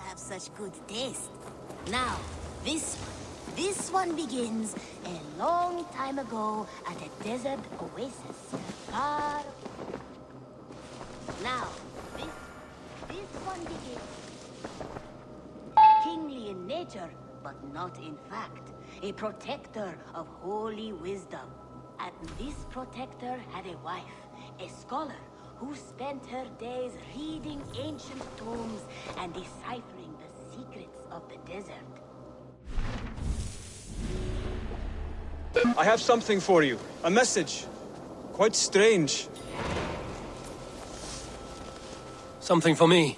have such good taste. Now, this one begins a long time ago at a desert oasis. Far... Now, this one begins kingly in nature, but not in fact. A protector of holy wisdom. And this protector had a wife, a scholar, who spent her days reading ancient tomes and deciphering the secrets of the desert. I have something for you. A message. Quite strange. Something for me.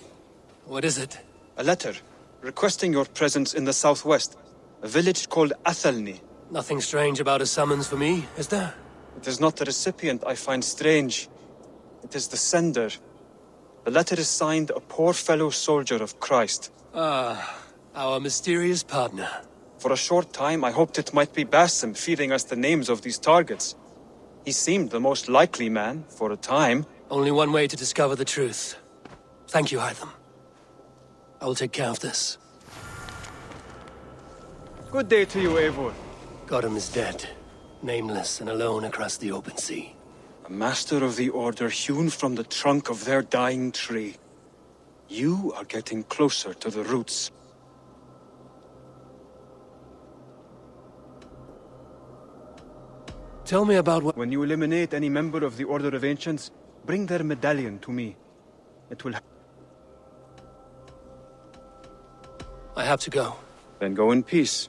What is it? A letter, requesting your presence in the southwest. A village called Athelney. Nothing strange about a summons for me, is there? It is not the recipient I find strange. It is the sender. The letter is signed a poor fellow soldier of Christ. Ah, our mysterious partner. For a short time, I hoped it might be Basim feeding us the names of these targets. He seemed the most likely man, for a time. Only one way to discover the truth. Thank you, Hytham. I will take care of this. Good day to you, Eivor. Godham is dead, nameless and alone across the open sea. A master of the Order hewn from the trunk of their dying tree. You are getting closer to the roots. Tell me about what... When you eliminate any member of the Order of Ancients, bring their medallion to me. It will... I have to go. Then go in peace.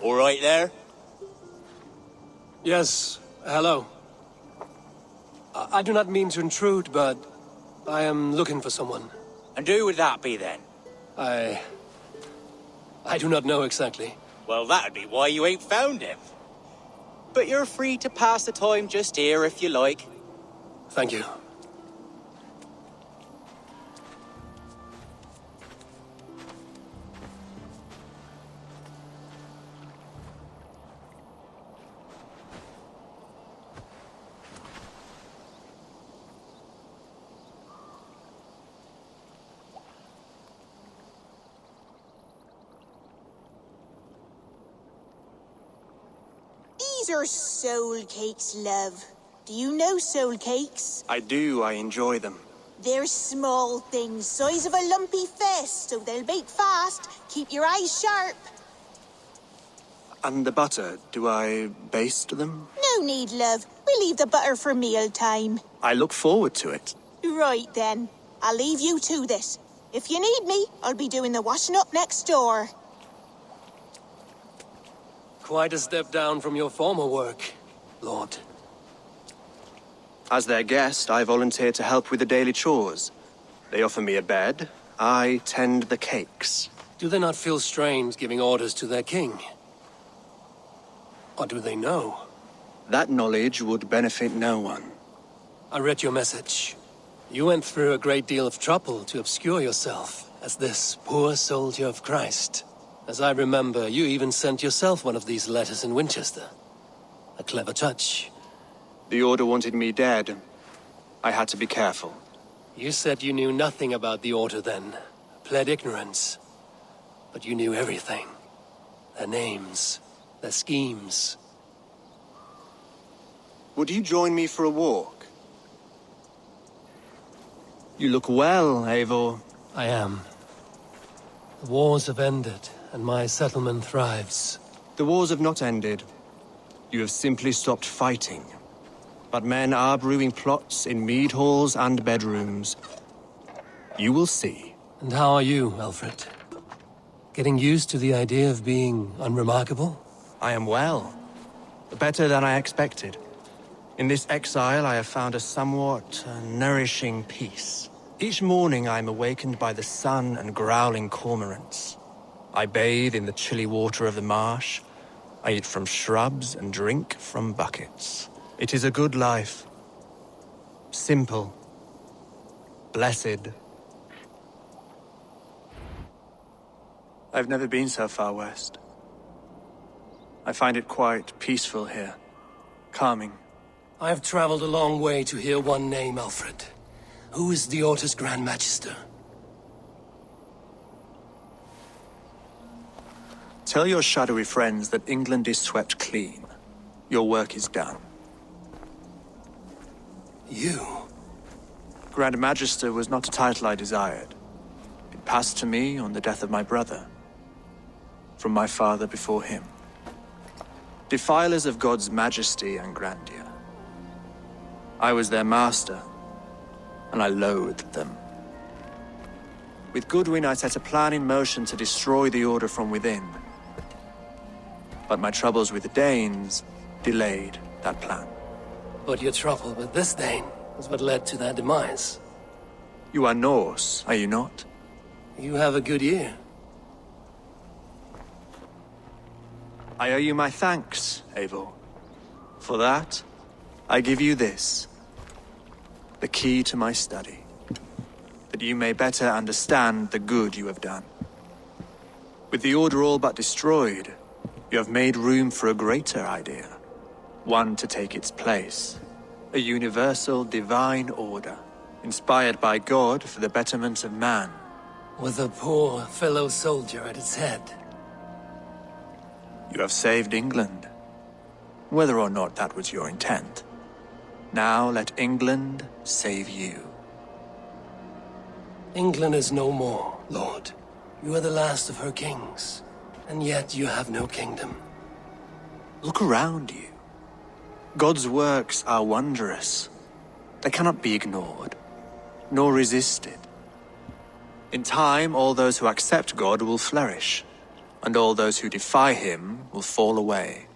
All right there? Yes, hello. I do not mean to intrude, but I am looking for someone. And who would that be then? I do not know exactly. Well, that'd be why you ain't found him. But you're free to pass the time just here if you like. Thank you. These are soul cakes, love. Do you know soul cakes? I do. I enjoy them. They're small things, size of a lumpy fist, so they'll bake fast. Keep your eyes sharp. And the butter, do I baste them? No need, love. We'll leave the butter for mealtime. I look forward to it. Right then. I'll leave you to this. If you need me, I'll be doing the washing up next door. Quite a step down from your former work, Lord. As their guest, I volunteer to help with the daily chores. They offer me a bed. I tend the cakes. Do they not feel strange giving orders to their king? Or do they know? That knowledge would benefit no one. I read your message. You went through a great deal of trouble to obscure yourself as this poor soldier of Christ. As I remember, you even sent yourself one of these letters in Winchester. A clever touch. The Order wanted me dead. I had to be careful. You said you knew nothing about the Order then. Pled ignorance. But you knew everything. Their names, their schemes. Would you join me for a walk? You look well, Eivor. I am. The wars have ended, and my settlement thrives. The wars have not ended. You have simply stopped fighting. But men are brewing plots in mead halls and bedrooms. You will see. And how are you, Alfred? Getting used to the idea of being unremarkable? I am well. Better than I expected. In this exile, I have found a somewhat nourishing peace. Each morning, I am awakened by the sun and growling cormorants. I bathe in the chilly water of the marsh. I eat from shrubs and drink from buckets. It is a good life. Simple. Blessed. I've never been so far west. I find it quite peaceful here. Calming. I have traveled a long way to hear one name, Alfred. Who is the Order's Grand Magister? Tell your shadowy friends that England is swept clean. Your work is done. You? Grand Magister was not a title I desired. It passed to me on the death of my brother. From my father before him. Defilers of God's majesty and grandeur. I was their master, and I loathed them. With Goodwin, I set a plan in motion to destroy the Order from within. But my troubles with the Danes delayed that plan. But your trouble with this Dane was what led to their demise. You are Norse, are you not? You have a good ear. I owe you my thanks, Eivor. For that, I give you this. The key to my study. That you may better understand the good you have done. With the Order all but destroyed, you have made room for a greater idea. One to take its place. A universal divine order, inspired by God for the betterment of man. With a poor fellow soldier at its head. You have saved England, whether or not that was your intent. Now let England save you. England is no more, Lord. You are the last of her kings, and yet you have no kingdom. Look around you. God's works are wondrous. They cannot be ignored, nor resisted. In time, all those who accept God will flourish, and all those who defy him will fall away.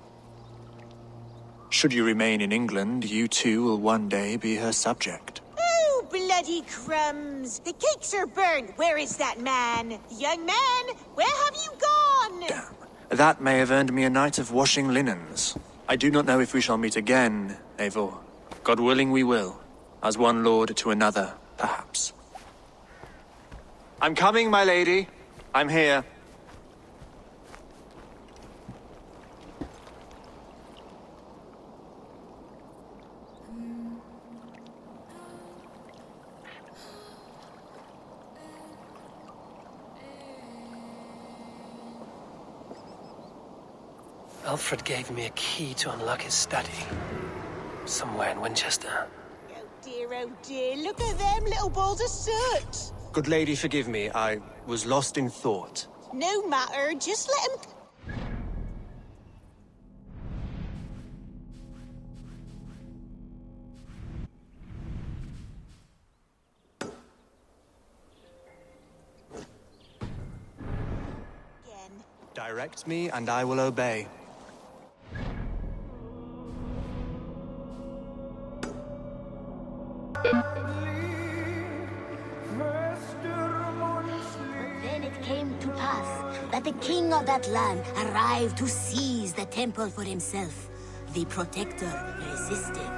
Should you remain in England, you too will one day be her subject. Oh, bloody crumbs! The cakes are burned. Where is that man? Young man, where have you gone? Damn. That may have earned me a night of washing linens. I do not know if we shall meet again, Eivor. God willing we will. As one lord to another, perhaps. I'm coming, my lady. I'm here. Alfred gave me a key to unlock his study. Somewhere in Winchester. Oh dear, look at them little balls of soot. Good lady, forgive me. I was lost in thought. No matter, just let him... Direct me, and I will obey. Then it came to pass that the king of that land arrived to seize the temple for himself. The protector resisted.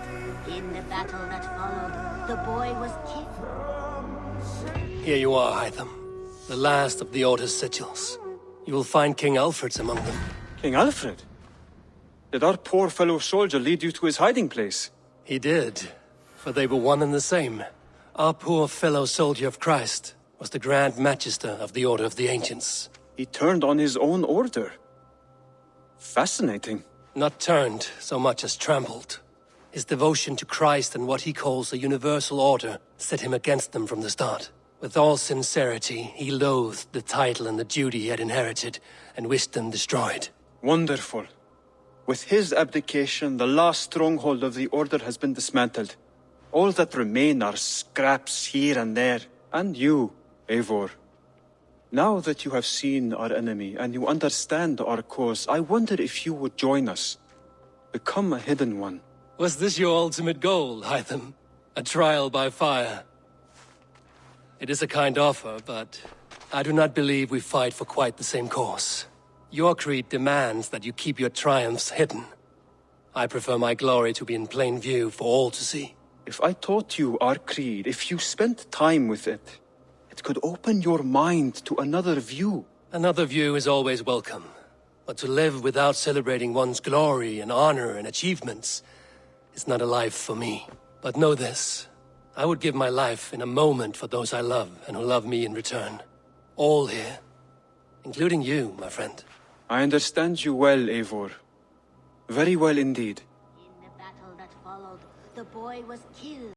In the battle that followed, the boy was killed. Here you are, Hytham. The last of the Order's sigils. You will find King Alfred's among them. King Alfred? Did our poor fellow soldier lead you to his hiding place? He did, for they were one and the same. Our poor fellow soldier of Christ was the Grand Magister of the Order of the Ancients. He turned on his own order. Fascinating. Not turned so much as trampled. His devotion to Christ and what he calls a universal order set him against them from the start. With all sincerity, he loathed the title and the duty he had inherited, and wished them destroyed. Wonderful. With his abdication, the last stronghold of the Order has been dismantled. All that remain are scraps here and there. And you, Eivor. Now that you have seen our enemy and you understand our cause, I wonder if you would join us. Become a hidden one. Was this your ultimate goal, Hytham? A trial by fire? It is a kind offer, but I do not believe we fight for quite the same cause. Your creed demands that you keep your triumphs hidden. I prefer my glory to be in plain view for all to see. If I taught you our creed, if you spent time with it, it could open your mind to another view. Another view is always welcome. But to live without celebrating one's glory and honor and achievements is not a life for me. But know this. I would give my life in a moment for those I love and who love me in return. All here. Including you, my friend. I understand you well, Eivor. Very well indeed. In the battle that followed, the boy was killed.